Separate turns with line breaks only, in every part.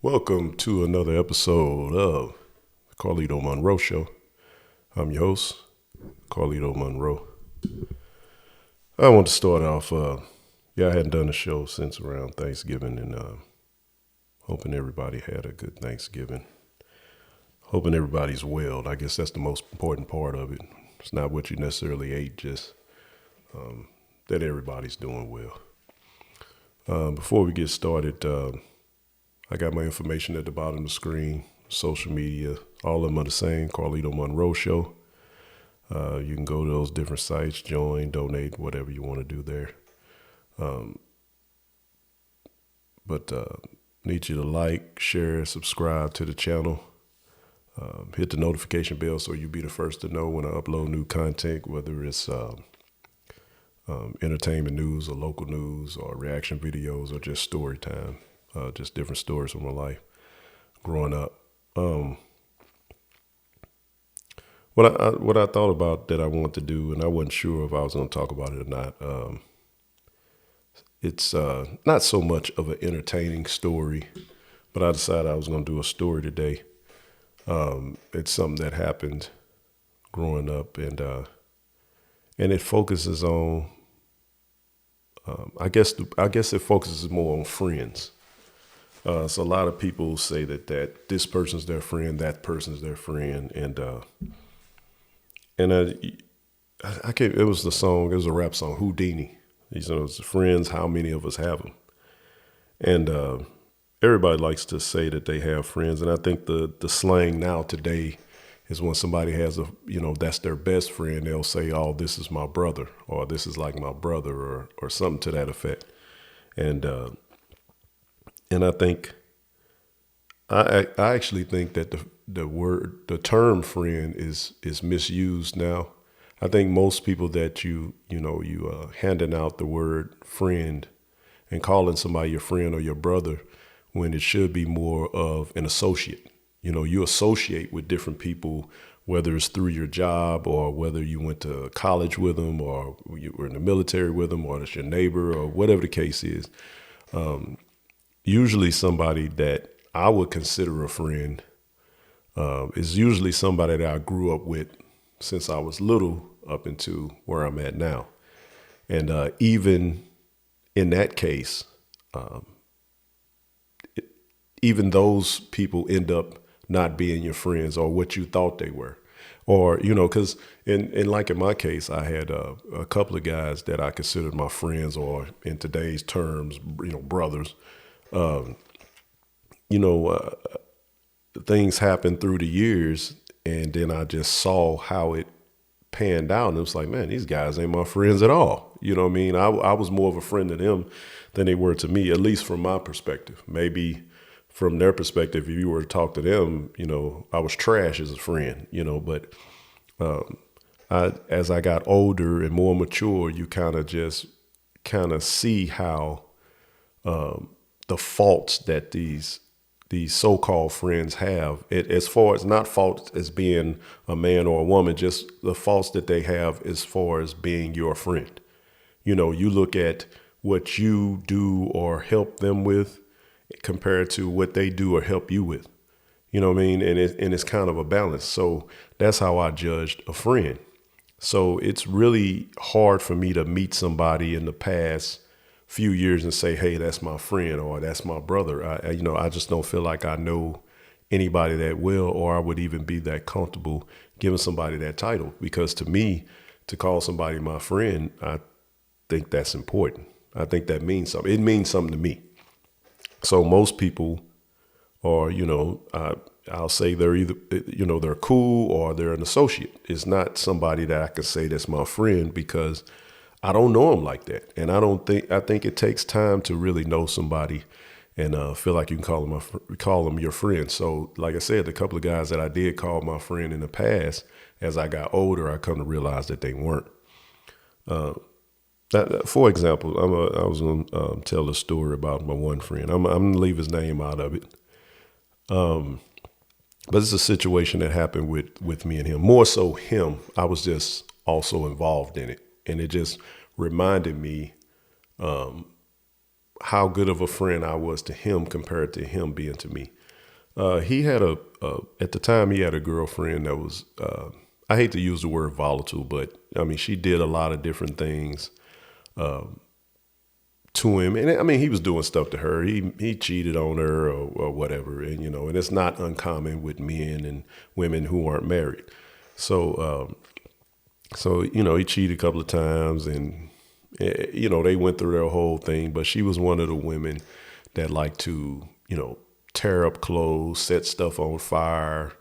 Welcome to another episode of the Carlito Monroe Show. I'm your host, Carlito Monroe. I want to start off, I hadn't done a show since around Thanksgiving, and hoping everybody had a good Thanksgiving. Hoping everybody's well. I guess that's the most important part of it. It's not what you necessarily ate, just that everybody's doing well. Before we get started, I got my information at the bottom of the screen, social media, all of them are the same, Carlito Monroe Show. You can go to those different sites, join, donate, whatever you want to do there. But need you to like, share, subscribe to the channel. Hit the notification bell so you'll be the first to know when I upload new content, whether it's entertainment news or local news or reaction videos or just story time. Just different stories from my life growing up. What I thought about that I wanted to do, and I wasn't sure if I was going to talk about it or not. It's not so much of an entertaining story, but I decided I was going to do a story today. It's something that happened growing up, and it focuses on. I guess it focuses more on friends. So a lot of people say that this person's their friend, that person's their friend, and I can't. It was the song. It was a rap song, Houdini. These are friends. How many of us have them? And everybody likes to say that they have friends, and I think the slang now today is when somebody has that's their best friend. They'll say, "Oh, this is my brother," or "This is like my brother," or something to that effect, and I think, I actually think that the term friend is misused now. I think most people that you handing out the word friend and calling somebody your friend or your brother when it should be more of an associate. You associate with different people, whether it's through your job or whether you went to college with them or you were in the military with them or it's your neighbor or whatever the case is. Usually somebody that I would consider a friend is usually somebody that I grew up with since I was little up into where I'm at now. And even in that case, even those people end up not being your friends or what you thought they were. Or, because in my case, I had a couple of guys that I considered my friends, or in today's terms, brothers. Things happened through the years, and then I just saw how it panned out, and it was like, man, these guys ain't my friends at all. You know what I mean? I was more of a friend to them than they were to me, at least from my perspective. Maybe from their perspective, if you were to talk to them, I was trash as a friend, but as I got older and more mature, you kind of see how the faults that these so-called friends have, as far as not faults as being a man or a woman, just the faults that they have as far as being your friend. You look at what you do or help them with compared to what they do or help you with. You know what I mean? And it's kind of a balance. So that's how I judged a friend. So it's really hard for me to meet somebody in the past few years and say, hey, that's my friend or that's my brother. I just don't feel like I know anybody that well, or I would even be that comfortable giving somebody that title. Because to me, to call somebody my friend, I think that's important. I think that means something. It means something to me. So most people are, I'll say they're either, they're cool or they're an associate. It's not somebody that I could say that's my friend because I don't know them like that. And I think it takes time to really know somebody and feel like you can call them your friend. So like I said, the couple of guys that I did call my friend in the past, as I got older, I come to realize that they weren't. For example, I was going to tell a story about my one friend. I'm going to leave his name out of it. But it's a situation that happened with me and him. More so him. I was just also involved in it. And it just reminded me how good of a friend I was to him compared to him being to me. He had at the time he had a girlfriend that was, I hate to use the word volatile, but I mean, she did a lot of different things to him. And I mean, he was doing stuff to her. He cheated on her or whatever. And, and it's not uncommon with men and women who aren't married. So, he cheated a couple of times and, they went through their whole thing. But she was one of the women that like to, tear up clothes, set stuff on fire,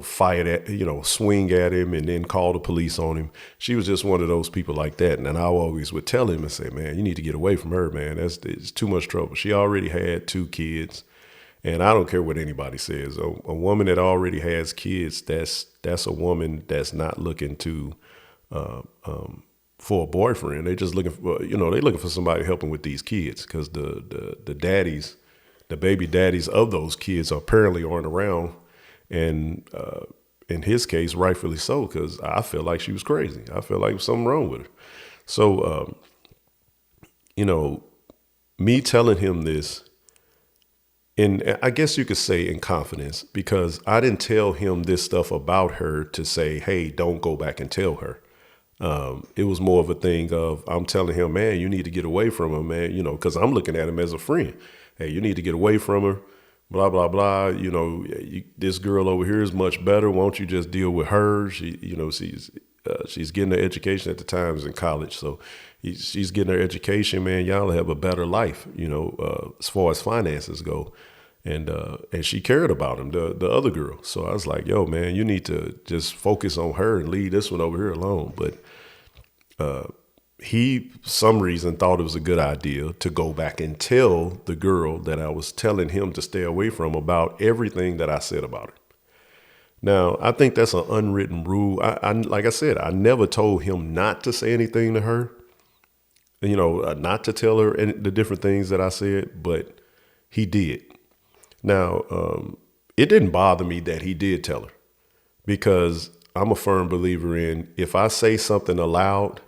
fight at, swing at him and then call the police on him. She was just one of those people like that. And then I always would tell him and say, man, you need to get away from her, man. It's too much trouble. She already had 2 kids. And I don't care what anybody says. A woman that already has kids, that's a woman that's not looking to for a boyfriend. They're just looking for, they're looking for somebody helping with these kids because the daddies, the baby daddies of those kids apparently aren't around. And in his case, rightfully so, because I feel like she was crazy. I feel like there was something wrong with her. So, me telling him this, and I guess you could say in confidence, because I didn't tell him this stuff about her to say, hey, don't go back and tell her. It was more of a thing of I'm telling him, man, you need to get away from her, man, because I'm looking at him as a friend. Hey, you need to get away from her, blah, blah, blah. This girl over here is much better. Won't you just deal with her? She's getting her education at the time, was in college. So she's getting her education, man. Y'all have a better life, as far as finances go. And she cared about him, the other girl. So I was like, yo, man, you need to just focus on her and leave this one over here alone. But he, for some reason, thought it was a good idea to go back and tell the girl that I was telling him to stay away from about everything that I said about her. Now, I think that's an unwritten rule. I like I said, I never told him not to say anything to her, not to tell her the different things that I said, but he did. Now, it didn't bother me that he did tell her because I'm a firm believer in if I say something aloud,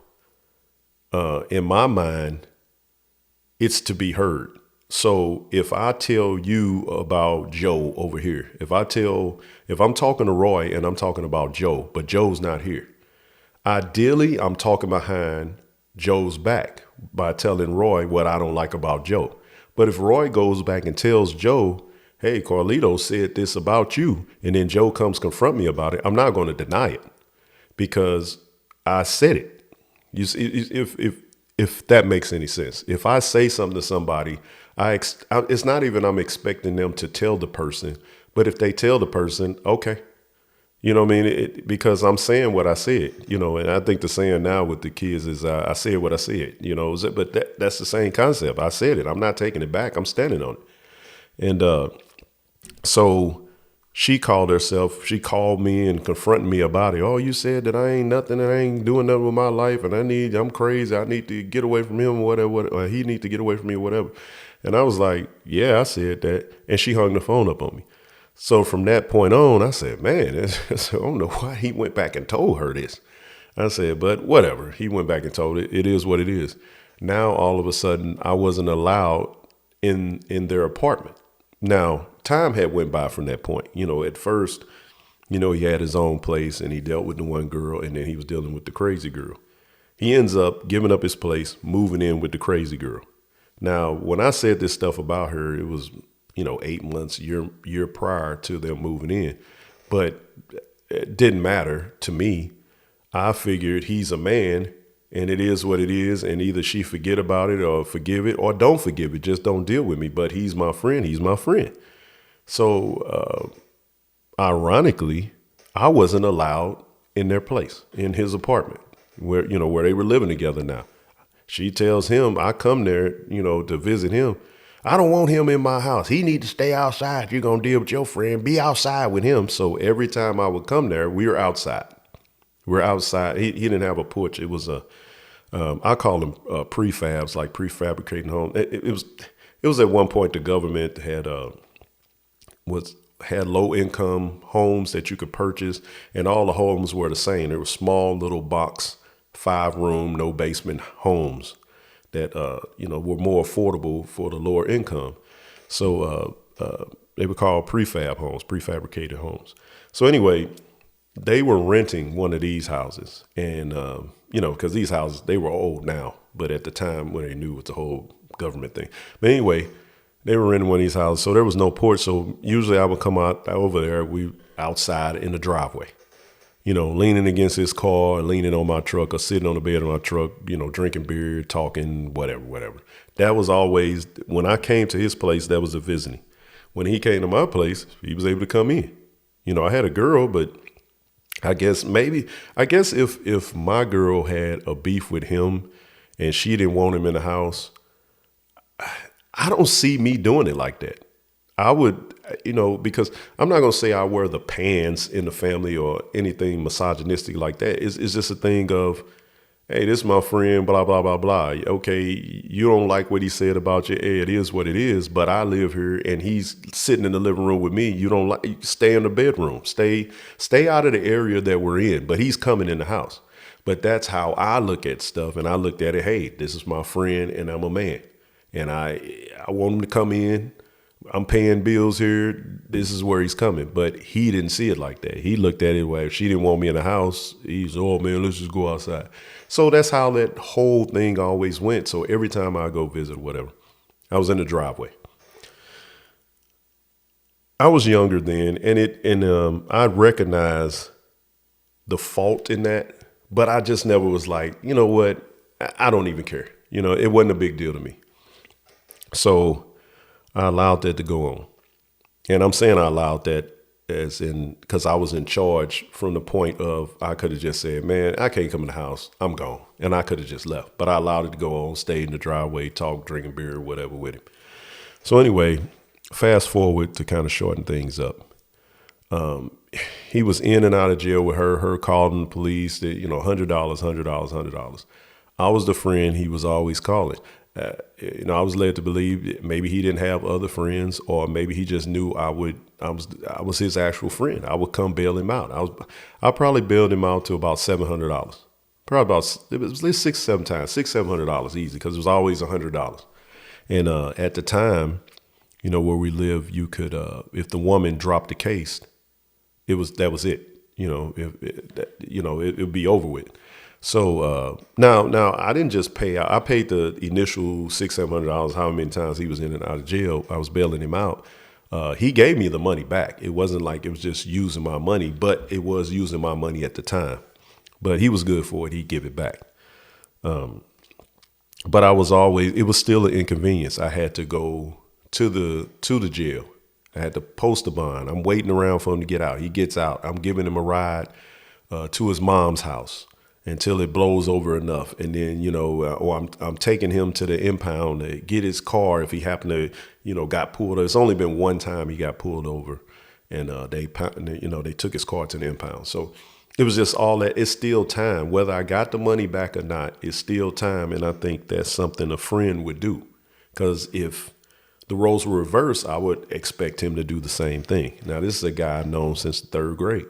in my mind, it's to be heard. So if I tell you about Joe over here, if I'm talking to Roy and I'm talking about Joe, but Joe's not here, ideally, I'm talking behind Joe's back by telling Roy what I don't like about Joe. But if Roy goes back and tells Joe, hey, Carlito said this about you, and then Joe comes confront me about it, I'm not going to deny it because I said it. You see, if that makes any sense. If I say something to somebody, it's not even I'm expecting them to tell the person, but if they tell the person, okay. You know what I mean? Because I'm saying what I said, and I think the saying now with the kids is I said what I said, but that's the same concept. I said it. I'm not taking it back. I'm standing on it. And so she called me and confronted me about it. Oh, you said that I ain't nothing and I ain't doing nothing with my life and I'm crazy. I need to get away from him or whatever, or he need to get away from me or whatever. And I was like, yeah, I said that. And she hung the phone up on me. So from that point on, I said, man, I don't know why he went back and told her this. I said, but whatever. He went back and told it. It is what it is. Now, all of a sudden, I wasn't allowed in their apartment. Now, time had went by from that point. At first, he had his own place and he dealt with the one girl and then he was dealing with the crazy girl. He ends up giving up his place, moving in with the crazy girl. Now, when I said this stuff about her, it was 8 months, year prior to them moving in. But it didn't matter to me. I figured he's a man and it is what it is. And either she forget about it or forgive it or don't forgive it. Just don't deal with me. But he's my friend. He's my friend. So ironically, I wasn't allowed in their place, in his apartment where they were living together now. She tells him, I come there, to visit him. I don't want him in my house. He need to stay outside. If you're going to deal with your friend, be outside with him. So every time I would come there, we were outside. We're outside. He didn't have a porch. It was I call them prefabs, like prefabricating home. It was at one point the government had low income homes that you could purchase, and all the homes were the same. They were small little box, 5-room, no basement homes that were more affordable for the lower income. So they were called prefab homes, prefabricated homes. So anyway, they were renting one of these houses, and because these houses, they were old now, but at the time when they knew it's a whole government thing. But anyway, they were renting one of these houses, so there was no porch. So usually I would come out over there, we outside in the driveway, leaning against his car, leaning on my truck, or sitting on the bed of my truck, drinking beer, talking, whatever. That was always, when I came to his place, that was a visiting. When he came to my place, he was able to come in. I had a girl, but I guess if my girl had a beef with him and she didn't want him in the house, I don't see me doing it like that. I would, because I'm not going to say I wear the pants in the family or anything misogynistic like that. It's just a thing of, hey, this is my friend, blah, blah, blah, blah. Okay, you don't like what he said about you. Hey, it is what it is, but I live here and he's sitting in the living room with me. You don't like, stay in the bedroom. Stay out of the area that we're in, but he's coming in the house. But that's how I look at stuff. And I looked at it, hey, this is my friend and I'm a man. And I want him to come in. I'm paying bills here. This is where he's coming. But he didn't see it like that. He looked at it where if she didn't want me in the house, he's, oh man, let's just go outside. So that's how that whole thing always went. So every time I go visit or whatever, I was in the driveway. I was younger then, and I recognized the fault in that, but I just never was like, you know what? I don't even care. It wasn't a big deal to me. So I allowed that to go on. And I'm saying I allowed that as in, because I was in charge from the point of, I could have just said, man, I can't come in the house. I'm gone. And I could have just left. But I allowed it to go on, stay in the driveway, talk, drinking beer, whatever with him. So anyway, fast forward to kind of shorten things up. He was in and out of jail with her calling the police, that, $100, $100. I was the friend he was always calling. I was led to believe maybe he didn't have other friends, or maybe he just knew I was his actual friend. I would come bail him out. I probably bailed him out to about $700. Probably about, it was at least 600, $700 easy, because it was always $100. And at the time, where we live, you could, if the woman dropped the case, that was it. It would be over with. So now I didn't just pay out. I paid the initial $600-700. How many times he was in and out of jail, I was bailing him out. He gave me the money back. It wasn't like it was just using my money, but it was using my money at the time. But he was good for it. He'd give it back. But it was still an inconvenience. I had to go to the jail. I had to post a bond. I'm waiting around for him to get out. He gets out. I'm giving him a ride to his mom's house until it blows over enough. And then, or I'm taking him to the impound to get his car if he happened to, got pulled over. It's only been one time he got pulled over, and they took his car to the impound. So it was just all that. It's still time. Whether I got the money back or not, it's still time. And I think that's something a friend would do, because if the roles were reversed, I would expect him to do the same thing. Now, this is a guy I've known since the third grade.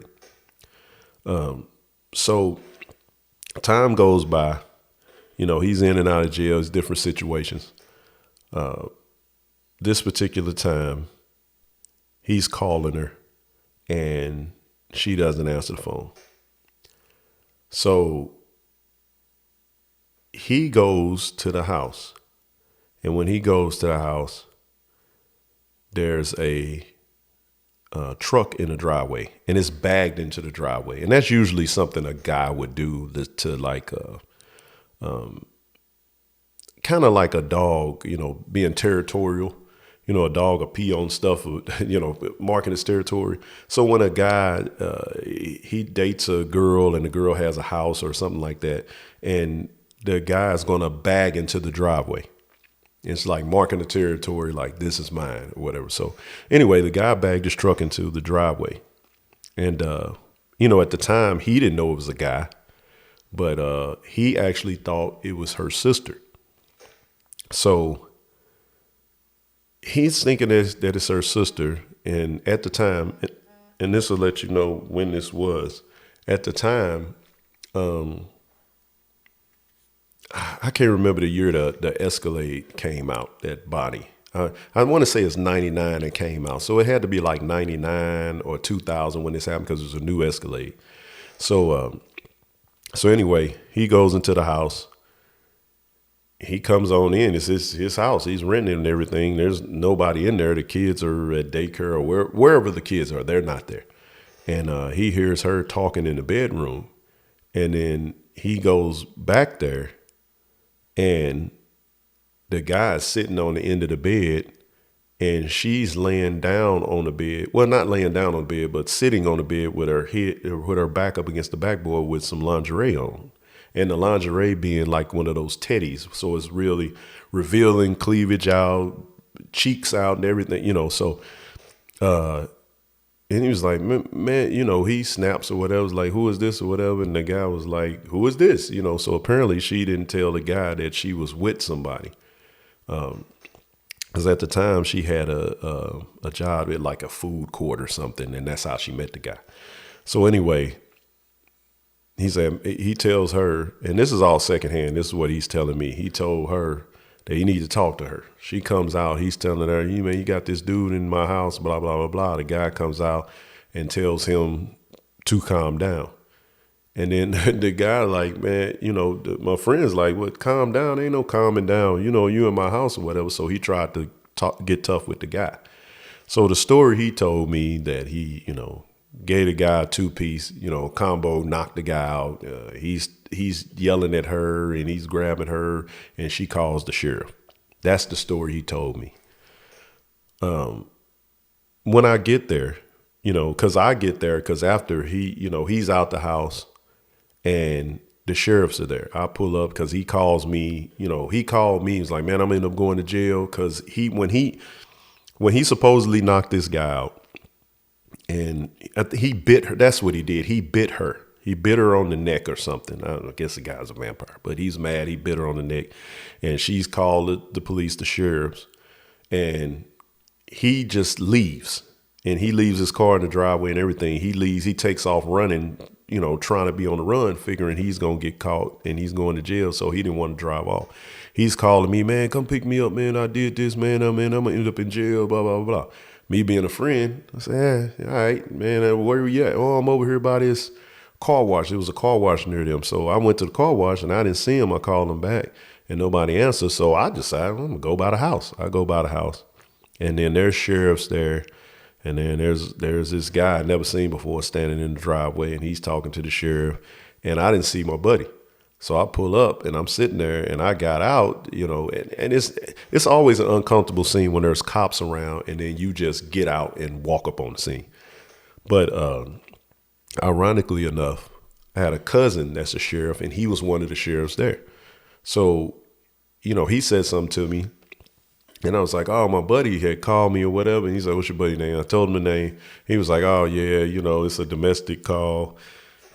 So time goes by, he's in and out of jail, it's different situations. This particular time, he's calling her and she doesn't answer the phone. So he goes to the house. And when he goes to the house, there's a truck in the driveway, and it's bagged into the driveway. And that's usually something a guy would do to like, kind of like a dog, being territorial. A dog will pee on stuff, marking its territory. So when a guy, he dates a girl and the girl has a house or something like that, and the guy's going to bag into the driveway. It's like marking the territory, like this is mine or whatever. So anyway, the guy bagged his truck into the driveway. And, at the time, he didn't know it was a guy, but he actually thought it was her sister. So he's thinking that it's her sister. And at the time, and this will let you know when this was, at the time, I can't remember the year the Escalade came out, that body. I want to say it's 99 it came out. So it had to be like 99 or 2000 when this happened because it was a new Escalade. So anyway, he goes into the house. He comes on in. It's his house. He's renting and everything. There's nobody in there. The kids are at daycare or wherever the kids are. They're not there. And he hears her talking in the bedroom. And then he goes back there, and the guy's sitting on the end of the bed, and she's laying down on the bed. Well, not laying down on the bed, but sitting on the bed with her head, with her back up against the backboard with some lingerie on. And the lingerie being like one of those teddies. So it's really revealing cleavage out, cheeks out and everything, So, and he was like, man, he snaps or whatever. Was like, who is this or whatever? And the guy was like, who is this? So apparently she didn't tell the guy that she was with somebody. Because at the time she had a job at like a food court or something. And that's how she met the guy. So anyway, he tells her, and this is all secondhand. This is what he's telling me. He told her that he needs to talk to her. She comes out. He's telling her, you got this dude in my house, blah, blah, blah, blah. The guy comes out and tells him to calm down. And then the guy like, man, my friend's like, what, calm down? Ain't no calming down. You in my house or whatever. So he tried to get tough with the guy. So the story he told me that he, gave the guy a 2-piece, combo, knocked the guy out. He's yelling at her and he's grabbing her and she calls the sheriff. That's the story he told me. When I get there, because after he's out the house and the sheriffs are there. I pull up because he calls me, he called me. He's like, man, I'm ending up going to jail because when he supposedly knocked this guy out, and he bit her. That's what he did. He bit her. He bit her on the neck or something. I guess the guy's a vampire, but he's mad. He bit her on the neck, and she's called the police, the sheriffs, and he just leaves. And he leaves his car in the driveway and everything. He leaves. He takes off running, trying to be on the run, figuring he's going to get caught and he's going to jail. So he didn't want to drive off. He's calling me, man, come pick me up, man. I did this, man. I'm going to end up in jail, blah, blah, blah. Me being a friend, I said, all right, man, where are you at? Oh, I'm over here by this car wash. There was a car wash near them. So I went to the car wash and I didn't see him. I called him back and nobody answered. So I decided I'm going to go by the house. I go by the house. And then there's sheriffs there. And then there's this guy I'd never seen before standing in the driveway and he's talking to the sheriff. And I didn't see my buddy. So I pull up and I'm sitting there and I got out, and it's always an uncomfortable scene when there's cops around and then you just get out and walk up on the scene. But ironically enough, I had a cousin that's a sheriff and he was one of the sheriffs there. So, he said something to me and I was like, oh, my buddy had called me or whatever. And he's like, what's your buddy's name? I told him the name. He was like, oh, yeah, it's a domestic call.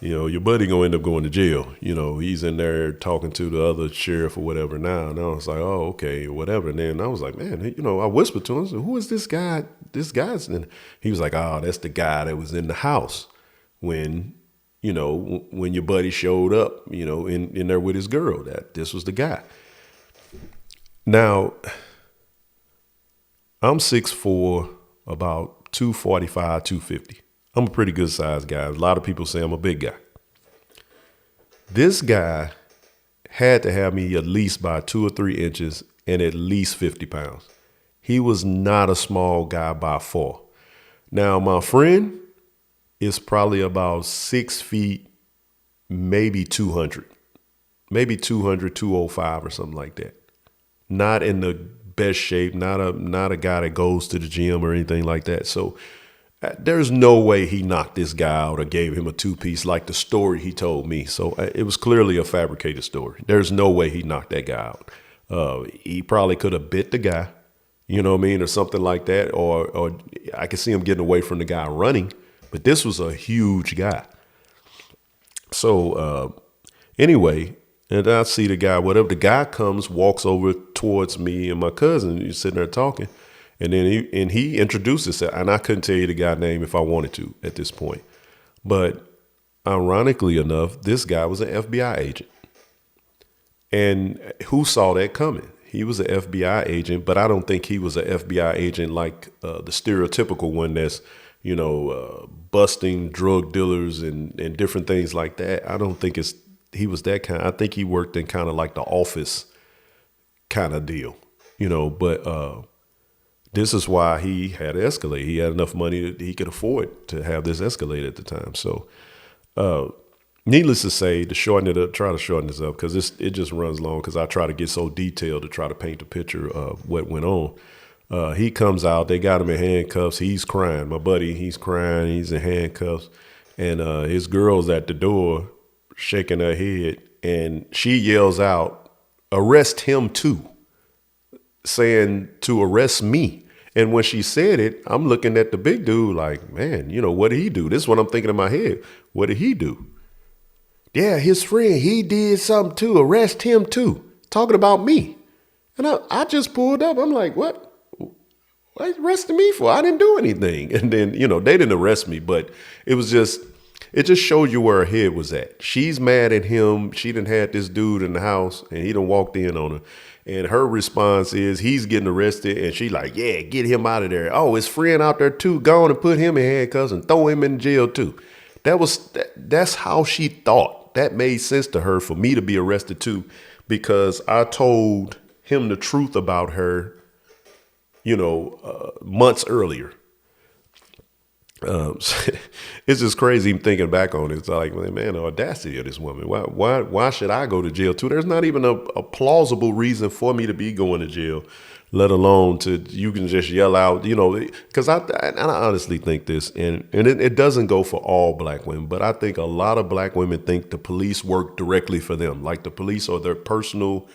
Your buddy gonna end up going to jail. He's in there talking to the other sheriff or whatever now. And I was like, oh, okay, or whatever. And then I was like, man, I whispered to him, I said, who is this guy? This guy's, and he was like, oh, that's the guy that was in the house when your buddy showed up, in there with his girl. That this was the guy. Now, I'm 6'4", about 245, 250. I'm a pretty good sized guy. A lot of people say I'm a big guy. This guy had to have me at least by 2 or 3 inches and at least 50 pounds. He was not a small guy by far. Now, my friend is probably about 6 feet, maybe 200, 205 or something like that. Not in the best shape, not a guy that goes to the gym or anything like that. So there's no way he knocked this guy out or gave him a 2-piece like the story he told me. So it was clearly a fabricated story. There's no way he knocked that guy out. He probably could have bit the guy, or something like that. Or I could see him getting away from the guy running. But this was a huge guy. So anyway, and I see the guy, whatever. The guy comes, walks over towards me and my cousin. He's sitting there talking. And then he introduces it, and I couldn't tell you the guy's name if I wanted to at this point. But ironically enough, this guy was an FBI agent. And who saw that coming? He was an FBI agent, but I don't think he was an FBI agent like the stereotypical one that's, busting drug dealers and different things like that. I don't think he was that kind. I think he worked in kind of like the office kind of deal, but this is why he had Escalate. He had enough money that he could afford to have this Escalate at the time. So needless to say, try to shorten this up because it just runs long because I try to get so detailed to try to paint the picture of what went on. He comes out, they got him in handcuffs. He's crying. My buddy, he's crying. He's in handcuffs. And his girl's at the door shaking her head. And she yells out, "Arrest him too," saying to arrest me. And when she said it, I'm looking at the big dude like, man, what did he do? This is what I'm thinking in my head. What did he do? Yeah, his friend, he did something too. Arrest him too. Talking about me. And I just pulled up. I'm like, what? What are you arresting me for? I didn't do anything. And then, they didn't arrest me, but it just showed you where her head was at. She's mad at him. She done had this dude in the house and he done walked in on her. And her response is he's getting arrested. And she like, yeah, get him out of there. Oh, his friend out there too. Go on and put him in handcuffs and throw him in jail too. That's how she thought. That made sense to her for me to be arrested too, because I told him the truth about her, months earlier. It's just crazy thinking back on it. It's like, man, the audacity of this woman. Why should I go to jail too? There's not even a plausible reason for me to be going to jail, let alone you can just yell out, because I honestly think this, and it doesn't go for all black women, but I think a lot of black women think the police work directly for them. Like the police are their personal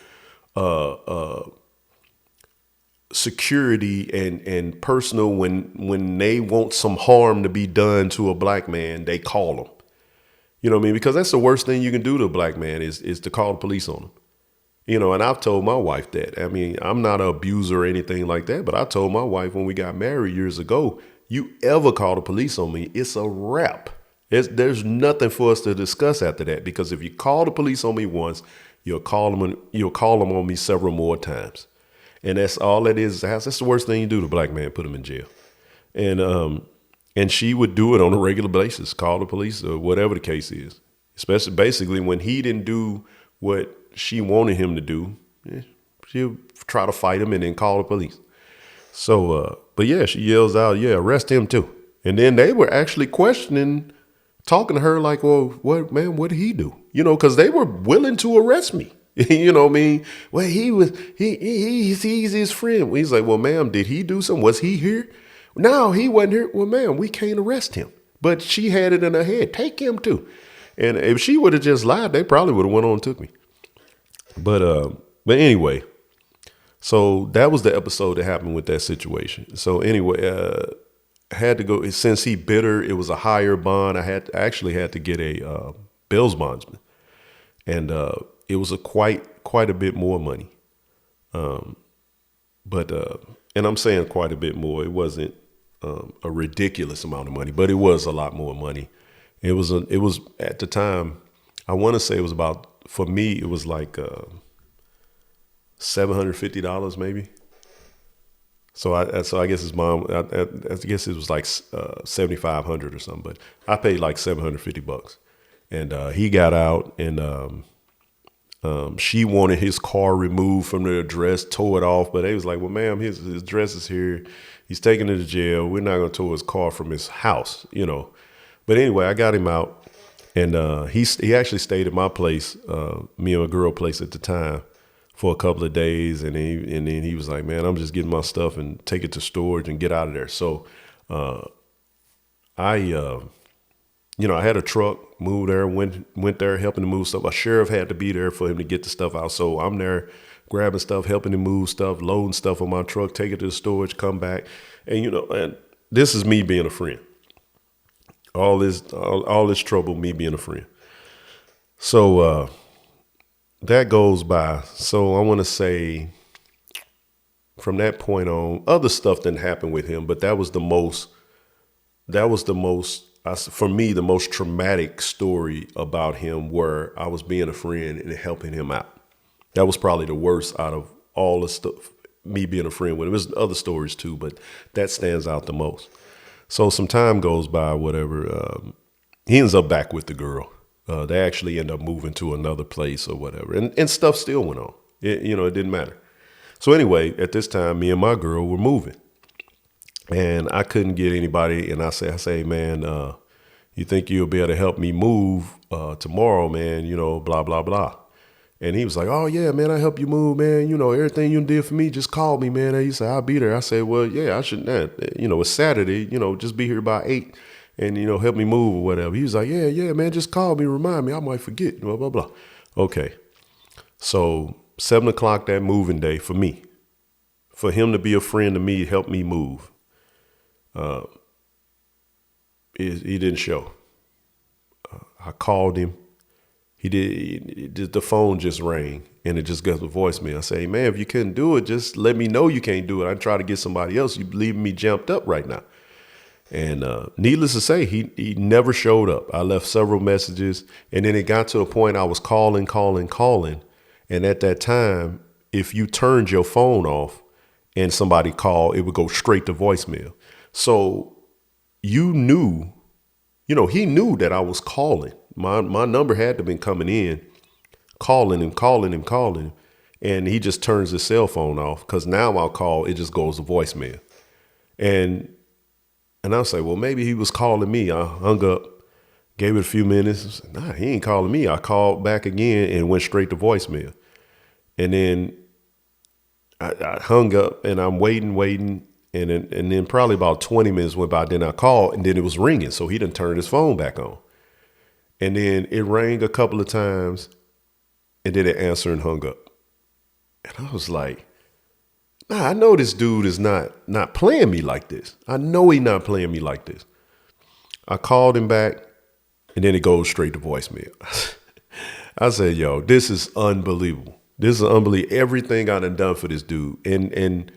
security and personal. When they want some harm to be done to a black man, they call them. You know what I mean? Because that's the worst thing you can do to a black man is to call the police on him. And I've told my wife that. I mean, I'm not an abuser or anything like that, but I told my wife when we got married years ago, you ever call the police on me, it's a wrap. There's nothing for us to discuss after that, because if you call the police on me once, you'll call them on me several more times. And that's all it is. That's the worst thing you do to a black man, put him in jail. And she would do it on a regular basis, call the police or whatever the case is, especially basically when he didn't do what she wanted him to do. She'll try to fight him and then call the police. So, but yeah, she yells out, yeah, arrest him too. And then they were actually talking to her like, well, what did he do? Because they were willing to arrest me. You know what I mean? Well, he's his friend. He's like, well, ma'am, did he do something? Was he here? No, he wasn't here. Well, ma'am, we can't arrest him. But she had it in her head. Take him too. And if she would have just lied, they probably would have went on and took me. But anyway, so that was the episode that happened with that situation. So anyway, I had to go, since he bid her, it was a higher bond. I actually had to get a bail bondsman, and it was quite a bit more money. But and I'm saying quite a bit more. It wasn't a ridiculous amount of money, but it was a lot more money. It was at the time, I want to say it was about, for me, it was like $750 maybe. So I guess his mom, I guess it was like $7,500 or something, but I paid like $750. And he got out, and she wanted his car removed from the address, tore it off, but they was like, well, ma'am, his address is here. He's taken to the jail. We're not going to tow his car from his house, But anyway, I got him out, and he actually stayed at my place, me and my girl place at the time, for a couple of days, and then he was like, man, I'm just getting my stuff and take it to storage and get out of there. So I had a truck, moved there, went there helping to move stuff. A sheriff had to be there for him to get the stuff out. So I'm there grabbing stuff, helping him move stuff, loading stuff on my truck, take it to the storage, come back. And, and this is me being a friend. All this trouble, me being a friend. So that goes by. So I want to say from that point on, other stuff didn't happen with him, but that was the most, for me, the most traumatic story about him, where I was being a friend and helping him out. That was probably the worst out of all the stuff, me being a friend with him. There's other stories too, but that stands out the most. So some time goes by, whatever. He ends up back with the girl. They actually end up moving to another place or whatever. And stuff still went on. It didn't matter. So anyway, at this time, me and my girl were moving. And I couldn't get anybody. And I say, man, you think you'll be able to help me move tomorrow, man, blah, blah, blah. And he was like, oh, yeah, man, I help you move, man. Everything you did for me, just call me, man. And he said, I'll be there. I said, well, yeah, I should not. It's Saturday, just be here by 8 and, help me move or whatever. He was like, yeah, man, just call me, remind me. I might forget, blah, blah, blah. Okay. So 7 o'clock that moving day for me, for him to be a friend to me, help me move. He didn't show. I called him. The phone just rang and it just got the voicemail. I say, man, if you couldn't do it, just let me know you can't do it. I'd try to get somebody else. You leaving me jumped up right now. And needless to say, he never showed up. I left several messages, and then it got to a point I was calling. And at that time, if you turned your phone off and somebody called, it would go straight to voicemail. So he knew that I was calling. My number had to have been coming in, calling him. And he just turns his cell phone off because now I'll call, it just goes to voicemail. And I'll say, well, maybe he was calling me. I hung up, gave it a few minutes. Nah, he ain't calling me. I called back again and went straight to voicemail. And then I hung up and I'm waiting. And then probably about 20 minutes went by. Then I called and then it was ringing. So he done turned his phone back on. And then it rang a couple of times and then it answered and hung up. And I was like, nah, I know this dude is not playing me like this. I know he's not playing me like this. I called him back and then it goes straight to voicemail. I said, yo, this is unbelievable. This is unbelievable. Everything I done for this dude. And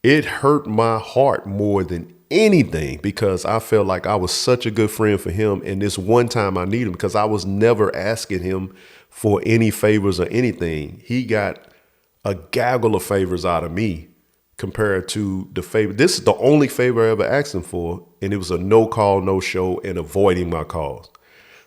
it hurt my heart more than anything because I felt like I was such a good friend for him. And this one time I need him because I was never asking him for any favors or anything. He got a gaggle of favors out of me compared to the favor. This is the only favor I ever asked him for. And it was a no call, no show and avoiding my calls.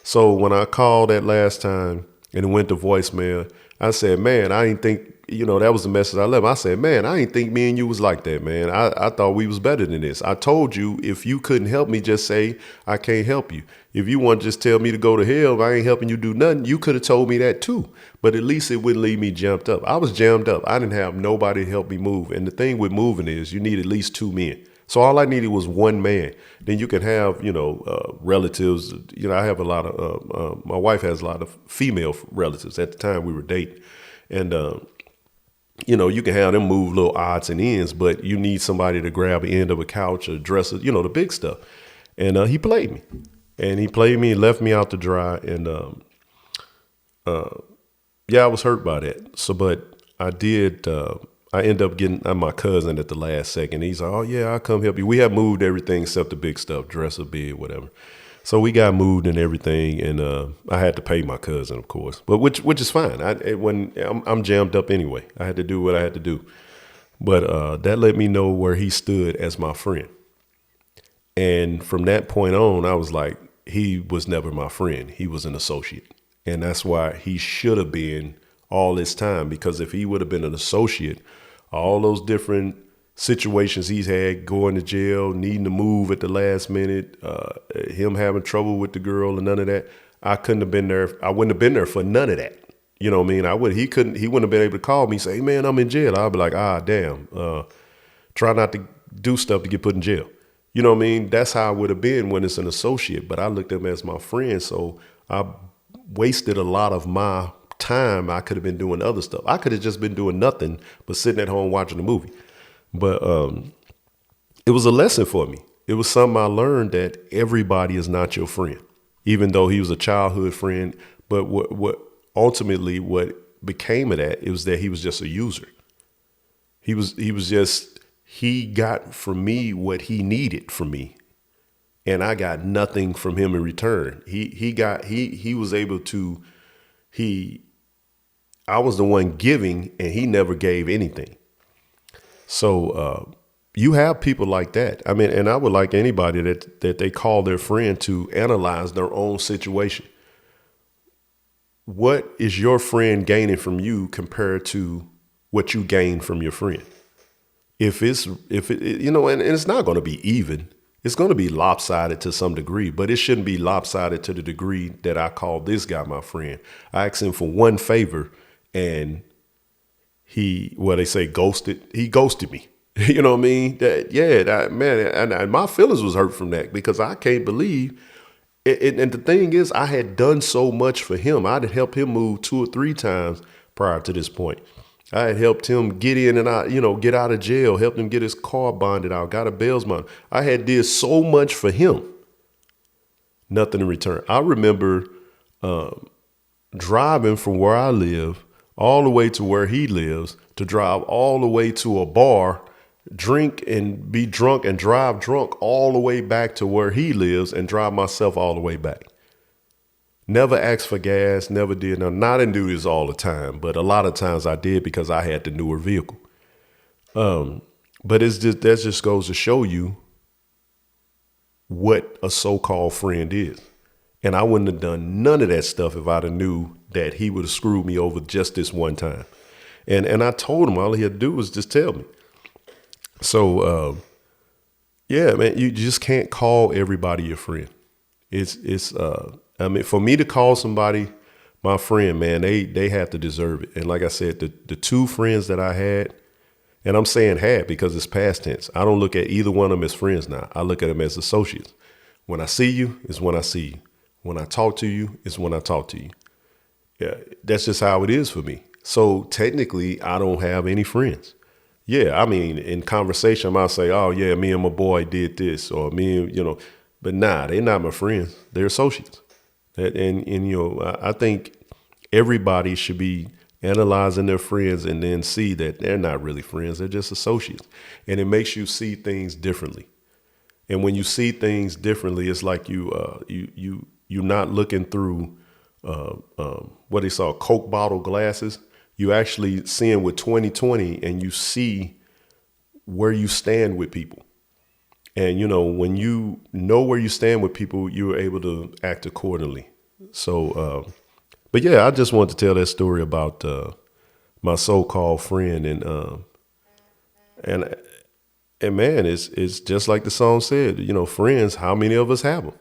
So when I called that last time and it went to voicemail, I said, man, I didn't think, that was the message I left. I said, man, I didn't think me and you was like that, man. I thought we was better than this. I told you if you couldn't help me, just say, I can't help you. If you want to just tell me to go to hell, if I ain't helping you do nothing, you could have told me that too. But at least it wouldn't leave me jumped up. I was jammed up. I didn't have nobody to help me move. And the thing with moving is you need at least 2 men. So all I needed was 1 man. Then you can have, relatives. I have a lot of, my wife has a lot of female relatives. At the time we were dating. And, you can have them move little odds and ends, but you need somebody to grab the end of a couch or dresser, the big stuff. And he played me. And he played me and left me out to dry. And I was hurt by that. So, but I did, I ended up getting my cousin at the last second. He's like, oh, yeah, I'll come help you. We have moved everything except the big stuff, dresser, bed, whatever. So we got moved and everything, and I had to pay my cousin, of course, but which is fine. I'm jammed up anyway. I had to do what I had to do, but that let me know where he stood as my friend. And from that point on, I was like, he was never my friend. He was an associate, and that's why he should have been all this time. Because if he would have been an associate, all those different situations he's had, going to jail, needing to move at the last minute, him having trouble with the girl and none of that, I couldn't have been there. I wouldn't have been there for none of that. You know what I mean? He wouldn't have been able to call me and say, hey, man, I'm in jail. I'd be like, damn, try not to do stuff to get put in jail. You know what I mean? That's how I would have been when it's an associate, but I looked at him as my friend. So I wasted a lot of my time. I could have been doing other stuff. I could have just been doing nothing but sitting at home watching a movie. But it was a lesson for me. It was something I learned, that everybody is not your friend, even though he was a childhood friend. But what ultimately what became of that, it was that he was just a user. He got from me what he needed from me, and I got nothing from him in return. He was able to, I was the one giving and he never gave anything. So you have people like that. I mean, and I would like anybody that they call their friend to analyze their own situation. What is your friend gaining from you compared to what you gain from your friend? If it you know, and it's not going to be even. It's going to be lopsided to some degree, but it shouldn't be lopsided to the degree that I call this guy my friend. I asked him for one favor, and they say ghosted. He ghosted me. You know what I mean? Man, and my feelings was hurt from that because I can't believe it. And the thing is, I had done so much for him. I had helped him move 2 or 3 times prior to this point. I had helped him get in and out, get out of jail, helped him get his car bonded out, got a bail's bond. I had did so much for him, nothing in return. I remember driving from where I live all the way to where he lives to drive all the way to a bar, drink and be drunk and drive drunk all the way back to where he lives and drive myself all the way back. Never asked for gas, never did. Now, I didn't do this all the time, but a lot of times I did because I had the newer vehicle. But that just goes to show you what a so-called friend is. And I wouldn't have done none of that stuff if I'd have knew that he would have screwed me over just this one time. And I told him all he had to do was just tell me. So, yeah, man, you just can't call everybody your friend. I mean, for me to call somebody my friend, man, they have to deserve it. And like I said, the 2 friends that I had, and I'm saying had because it's past tense. I don't look at either one of them as friends now. I look at them as associates. When I see you, it's when I see you. When I talk to you, it's when I talk to you. Yeah, that's just how it is for me. So technically, I don't have any friends. Yeah, I mean, in conversation, I might say, oh, yeah, me and my boy did this, or but nah, they're not my friends. They're associates. I think everybody should be analyzing their friends and then see that they're not really friends. They're just associates. And it makes you see things differently. And when you see things differently, it's like you're not looking through what they saw Coke bottle glasses. You actually seeing with 2020 and you see where you stand with people. And, when you know where you stand with people, you're able to act accordingly. So, but yeah, I just wanted to tell that story about my so-called friend. And man, it's just like the song said, friends, how many of us have them?